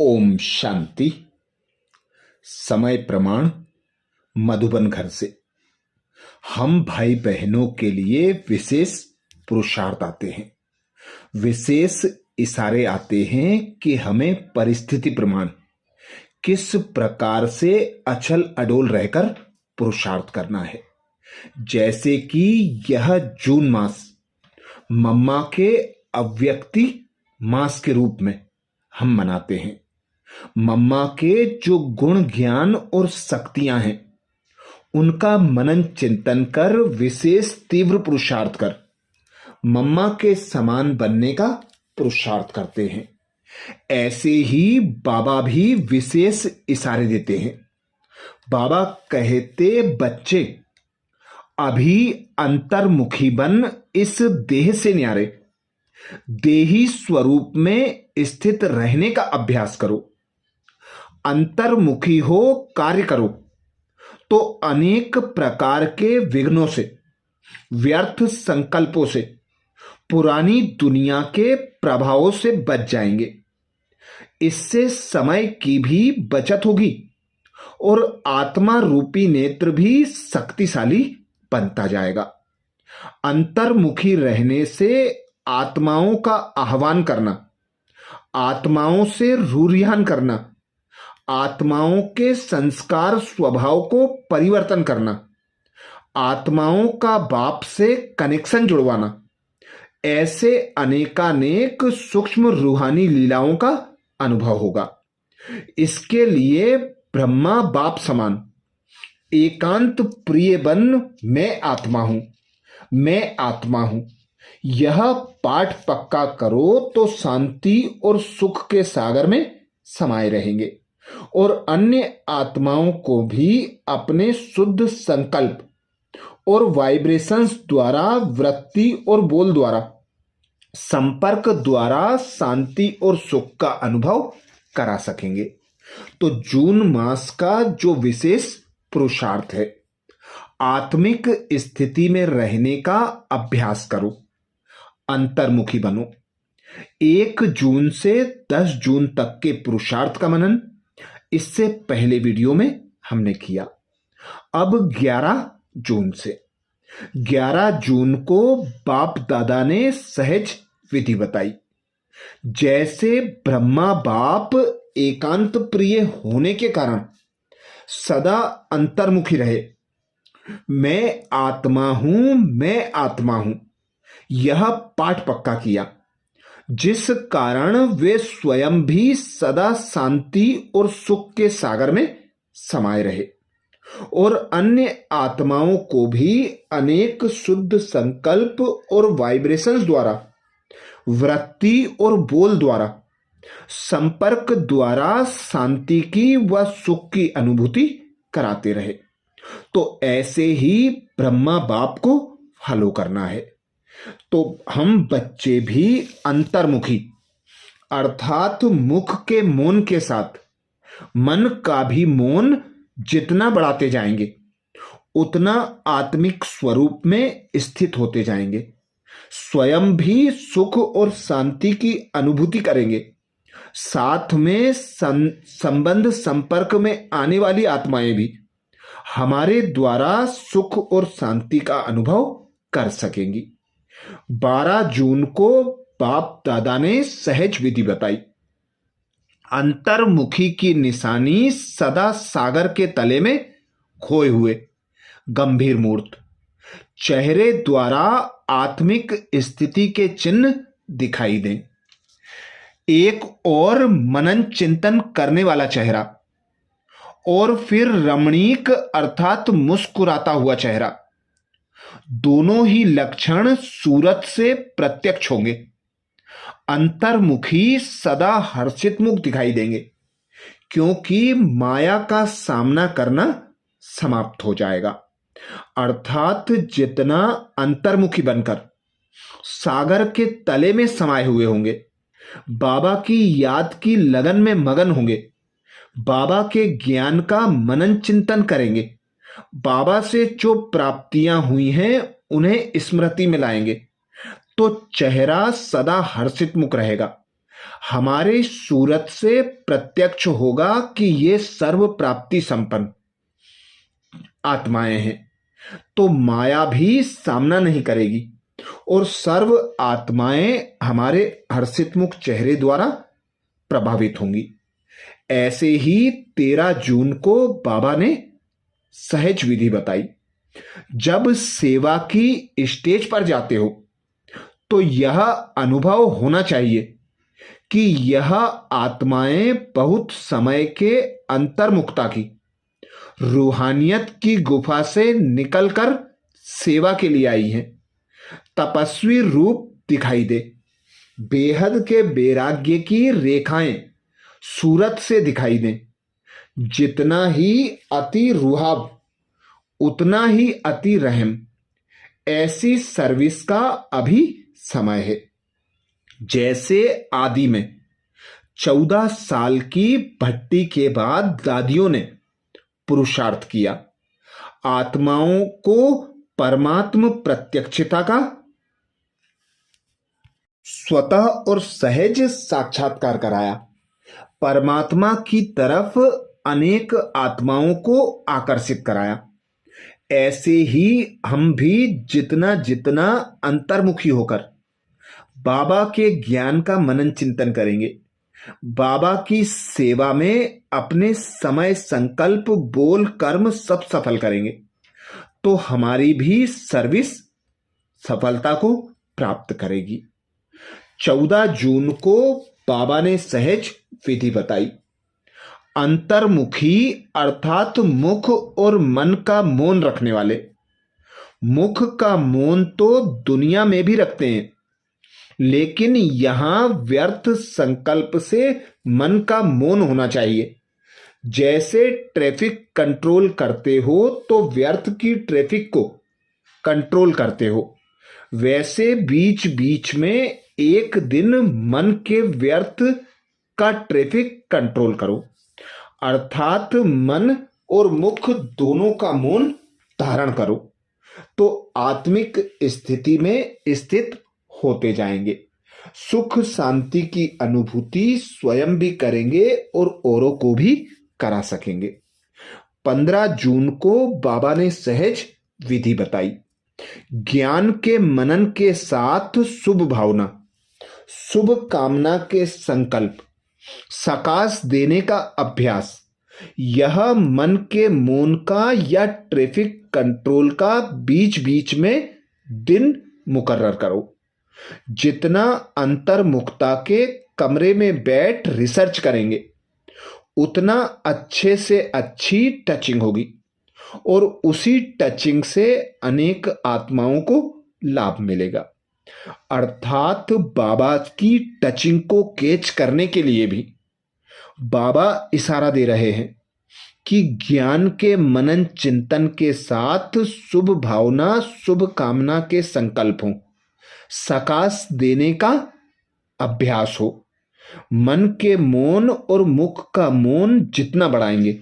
ओम शांति। समय प्रमाण मधुबन घर से हम भाई बहनों के लिए विशेष पुरुषार्थ आते हैं, विशेष इशारे आते हैं कि हमें परिस्थिति प्रमाण किस प्रकार से अचल अडोल रहकर पुरुषार्थ करना है। जैसे कि यह जून मास मम्मा के अव्यक्ति मास के रूप में हम मनाते हैं। मम्मा के जो गुण ज्ञान और शक्तियां हैं उनका मनन चिंतन कर विशेष तीव्र पुरुषार्थ कर मम्मा के समान बनने का पुरुषार्थ करते हैं। ऐसे ही बाबा भी विशेष इशारे देते हैं। बाबा कहते, बच्चे अभी अंतर्मुखी बन इस देह से न्यारे देही स्वरूप में स्थित रहने का अभ्यास करो। अंतर्मुखी हो कार्य करो तो अनेक प्रकार के विघ्नों से, व्यर्थ संकल्पों से, पुरानी दुनिया के प्रभावों से बच जाएंगे। इससे समय की भी बचत होगी और आत्मा रूपी नेत्र भी शक्तिशाली बनता जाएगा। अंतर्मुखी रहने से आत्माओं का आह्वान करना, आत्माओं से रूरियान करना, आत्माओं के संस्कार स्वभाव को परिवर्तन करना, आत्माओं का बाप से कनेक्शन जुड़वाना, ऐसे अनेकानेक सूक्ष्म रूहानी लीलाओं का अनुभव होगा। इसके लिए ब्रह्मा बाप समान एकांत प्रिय बन मैं आत्मा हूं, मैं आत्मा हूं, यह पाठ पक्का करो तो शांति और सुख के सागर में समाये रहेंगे और अन्य आत्माओं को भी अपने शुद्ध संकल्प और वाइब्रेशंस द्वारा, वृत्ति और बोल द्वारा, संपर्क द्वारा शांति और सुख का अनुभव करा सकेंगे। तो जून मास का जो विशेष पुरुषार्थ है, आत्मिक स्थिति में रहने का अभ्यास करो, अंतर्मुखी बनो। 1 जून से 10 जून तक के पुरुषार्थ का मनन इससे पहले वीडियो में हमने किया। अब 11 जून से 11 जून को बाप दादा ने सहज विधि बताई। जैसे ब्रह्मा बाप एकांत प्रिय होने के कारण सदा अंतर्मुखी रहे, मैं आत्मा हूं, मैं आत्मा हूं, यह पाठ पक्का किया, जिस कारण वे स्वयं भी सदा शांति और सुख के सागर में समाये रहे और अन्य आत्माओं को भी अनेक शुद्ध संकल्प और वाइब्रेशंस द्वारा, वृत्ति और बोल द्वारा, संपर्क द्वारा शांति की व सुख की अनुभूति कराते रहे। तो ऐसे ही ब्रह्मा बाप को फॉलो करना है। तो हम बच्चे भी अंतर्मुखी अर्थात मुख के मौन के साथ मन का भी मौन जितना बढ़ाते जाएंगे उतना आत्मिक स्वरूप में स्थित होते जाएंगे। स्वयं भी सुख और शांति की अनुभूति करेंगे। साथ में संबंध संपर्क में आने वाली आत्माएं भी हमारे द्वारा सुख और शांति का अनुभव कर सकेंगी। 12 जून को बाप दादा ने सहज विधि बताई। अंतर्मुखी की निशानी सदा सागर के तले में खोए हुए गंभीर मूर्त चेहरे द्वारा आत्मिक स्थिति के चिन्ह दिखाई दें। एक और मनन चिंतन करने वाला चेहरा और फिर रमणीक अर्थात मुस्कुराता हुआ चेहरा, दोनों ही लक्षण सूरत से प्रत्यक्ष होंगे। अंतर्मुखी सदा हर्षित मुख दिखाई देंगे क्योंकि माया का सामना करना समाप्त हो जाएगा। अर्थात जितना अंतर्मुखी बनकर सागर के तले में समाये हुए होंगे, बाबा की याद की लगन में मगन होंगे, बाबा के ज्ञान का मनन चिंतन करेंगे, बाबा से जो प्राप्तियां हुई हैं उन्हें स्मृति में लाएंगे, तो चेहरा सदा हर्षित मुख रहेगा। हमारे सूरत से प्रत्यक्ष होगा कि ये सर्व प्राप्ति संपन्न आत्माएं हैं, तो माया भी सामना नहीं करेगी और सर्व आत्माएं हमारे हर्षित मुख चेहरे द्वारा प्रभावित होंगी। ऐसे ही 13 जून को बाबा ने सहज विधि बताई। जब सेवा की स्टेज पर जाते हो तो यह अनुभव होना चाहिए कि यह आत्माएं बहुत समय के अंतर्मुखता की रूहानियत की गुफा से निकलकर सेवा के लिए आई हैं। तपस्वी रूप दिखाई दे, बेहद के वैराग्य की रेखाएं सूरत से दिखाई दें। जितना ही अति रुहाब उतना ही अति रहम। ऐसी सर्विस का अभी समय है। जैसे आदि में 14 साल की भट्टी के बाद दादियों ने पुरुषार्थ किया, आत्माओं को परमात्म प्रत्यक्षता का स्वतः और सहज साक्षात्कार कराया। परमात्मा की तरफ अनेक आत्माओं को आकर्षित कराया। ऐसे ही हम भी जितना जितना अंतर्मुखी होकर बाबा के ज्ञान का मनन चिंतन करेंगे, बाबा की सेवा में अपने समय संकल्प बोल कर्म सब सफल करेंगे, तो हमारी भी सर्विस सफलता को प्राप्त करेगी। 14 जून को बाबा ने सहज विधि बताई। अंतर्मुखी अर्थात मुख और मन का मौन रखने वाले। मुख का मौन तो दुनिया में भी रखते हैं, लेकिन यहां व्यर्थ संकल्प से मन का मौन होना चाहिए। जैसे ट्रैफिक कंट्रोल करते हो तो व्यर्थ की ट्रैफिक को कंट्रोल करते हो, वैसे बीच बीच में एक दिन मन के व्यर्थ का ट्रैफिक कंट्रोल करो, अर्थात मन और मुख दोनों का मौन धारण करो, तो आत्मिक स्थिति में स्थित होते जाएंगे। सुख शांति की अनुभूति स्वयं भी करेंगे और औरों को भी करा सकेंगे। 15 जून को बाबा ने सहज विधि बताई। ज्ञान के मनन के साथ शुभ भावना, शुभ कामना के संकल्प, सकाश देने का अभ्यास, यह मन के मौन का या ट्रैफिक कंट्रोल का बीच बीच में दिन मुकर्रर करो। जितना अंतर्मुखता के कमरे में बैठ रिसर्च करेंगे, उतना अच्छे से अच्छी टचिंग होगी और उसी टचिंग से अनेक आत्माओं को लाभ मिलेगा। अर्थात बाबा की टचिंग को कैच करने के लिए भी बाबा इशारा दे रहे हैं कि ज्ञान के मनन चिंतन के साथ शुभ भावना, शुभ कामना के संकल्प हो, सकाश देने का अभ्यास हो। मन के मौन और मुख का मौन जितना बढ़ाएंगे,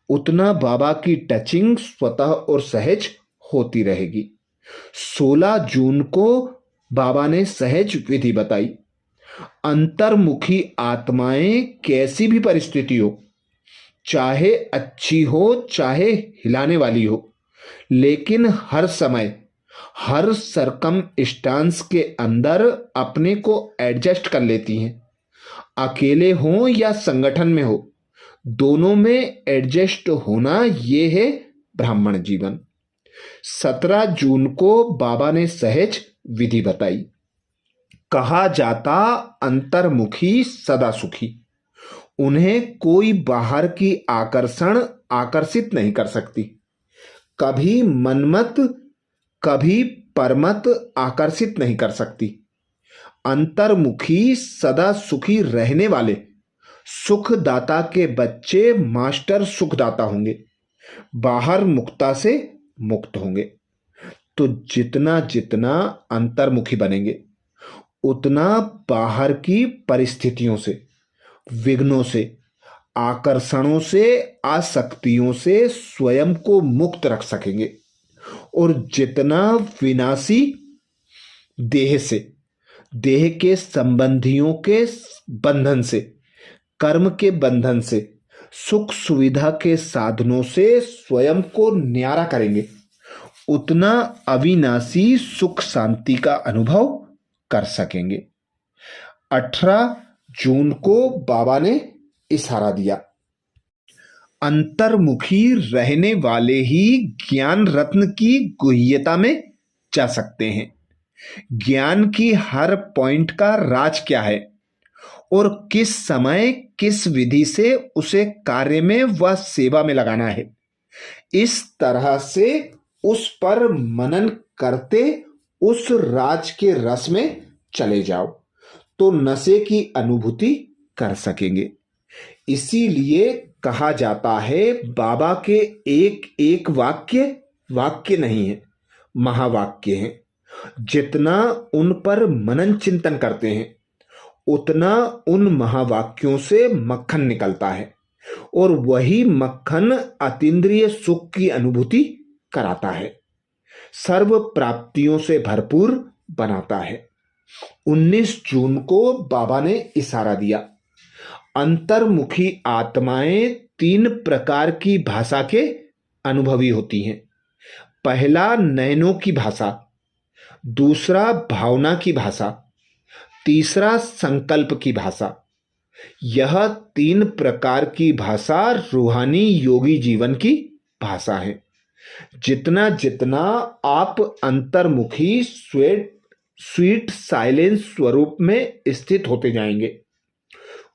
उतना बाबा की टचिंग स्वतः और सहज होती रहेगी। 16 जून को बाबा ने सहज विधि बताई। अंतर्मुखी आत्माएं कैसी भी परिस्थिति हो, चाहे अच्छी हो चाहे हिलाने वाली हो, लेकिन हर समय हर सरकम स्टांस के अंदर अपने को एडजस्ट कर लेती हैं। अकेले हो या संगठन में हो, दोनों में एडजस्ट होना ये है ब्राह्मण जीवन। 17 जून को बाबा ने सहज विधि बताई। कहा जाता अंतर्मुखी सदा सुखी, उन्हें कोई बाहर की आकर्षण आकर्षित नहीं कर सकती। कभी मनमत कभी परमत आकर्षित नहीं कर सकती। अंतर्मुखी सदा सुखी रहने वाले सुखदाता के बच्चे मास्टर सुखदाता होंगे, बाहर मुक्ता से मुक्त होंगे। तो जितना जितना अंतर्मुखी बनेंगे, उतना बाहर की परिस्थितियों से, विघ्नों से, आकर्षणों से, आसक्तियों से स्वयं को मुक्त रख सकेंगे और जितना विनाशी देह से देह के संबंधियों के बंधन से, कर्म के बंधन से, सुख सुविधा के साधनों से स्वयं को न्यारा करेंगे, उतना अविनाशी सुख शांति का अनुभव कर सकेंगे। 18 जून को बाबा ने इशारा दिया। अंतर्मुखी रहने वाले ही ज्ञान रत्न की गुह्यता में जा सकते हैं। ज्ञान की हर पॉइंट का राज क्या है और किस समय किस विधि से उसे कार्य में व सेवा में लगाना है, इस तरह से उस पर मनन करते उस राज के रस में चले जाओ तो नशे की अनुभूति कर सकेंगे। इसीलिए कहा जाता है बाबा के एक एक वाक्य वाक्य नहीं है, महावाक्य हैं। जितना उन पर मनन चिंतन करते हैं उतना उन महावाक्यों से मक्खन निकलता है और वही मक्खन अतीन्द्रिय सुख की अनुभूति कराता है, सर्व प्राप्तियों से भरपूर बनाता है। 19 जून को बाबा ने इशारा दिया। अंतर्मुखी आत्माएं 3 प्रकार की भाषा के अनुभवी होती हैं। पहला नयनों की भाषा, दूसरा भावना की भाषा, तीसरा संकल्प की भाषा। यह 3 प्रकार की भाषा रूहानी योगी जीवन की भाषा है। जितना जितना आप अंतर्मुखी स्वीट साइलेंस स्वरूप में स्थित होते जाएंगे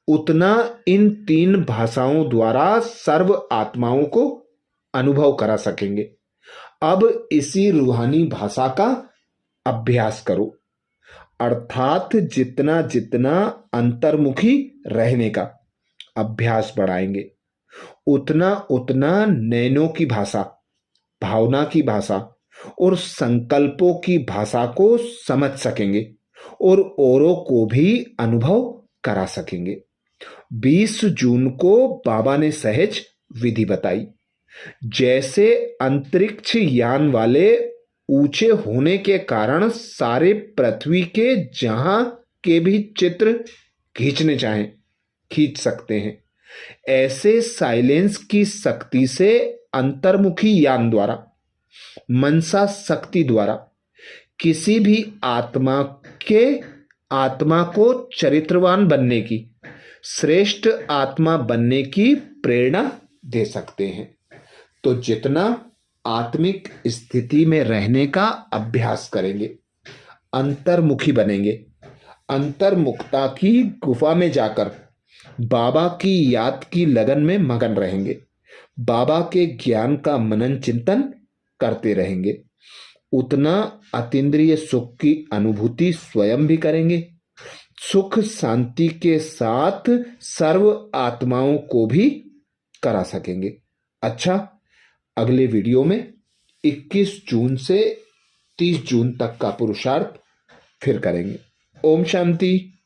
उतना इन 3 भाषाओं द्वारा सर्व आत्माओं को अनुभव करा सकेंगे। अब इसी रूहानी भाषा का अभ्यास करो, अर्थात जितना जितना अंतर्मुखी रहने का अभ्यास बढ़ाएंगे उतना उतना नैनों की भाषा, भावना की भाषा और संकल्पों की भाषा को समझ सकेंगे और औरों को भी अनुभव करा सकेंगे। 20 जून को बाबा ने सहज विधि बताई। जैसे अंतरिक्ष यान वाले ऊंचे होने के कारण सारे पृथ्वी के जहां के भी चित्र खींचने चाहें खींच सकते हैं, ऐसे साइलेंस की शक्ति से अंतर्मुखी यान द्वारा, मनसा शक्ति द्वारा किसी भी आत्मा को चरित्रवान बनने की, श्रेष्ठ आत्मा बनने की प्रेरणा दे सकते हैं। तो जितना आत्मिक स्थिति में रहने का अभ्यास करेंगे, अंतर्मुखी बनेंगे, अंतर्मुखता की गुफा में जाकर बाबा की याद की लगन में मगन रहेंगे, बाबा के ज्ञान का मनन चिंतन करते रहेंगे, उतना अतीन्द्रिय सुख की अनुभूति स्वयं भी करेंगे, सुख शांति के साथ सर्व आत्माओं को भी करा सकेंगे। अच्छा, अगले वीडियो में 21 जून से 30 जून तक का पुरुषार्थ फिर करेंगे। ओम शांति।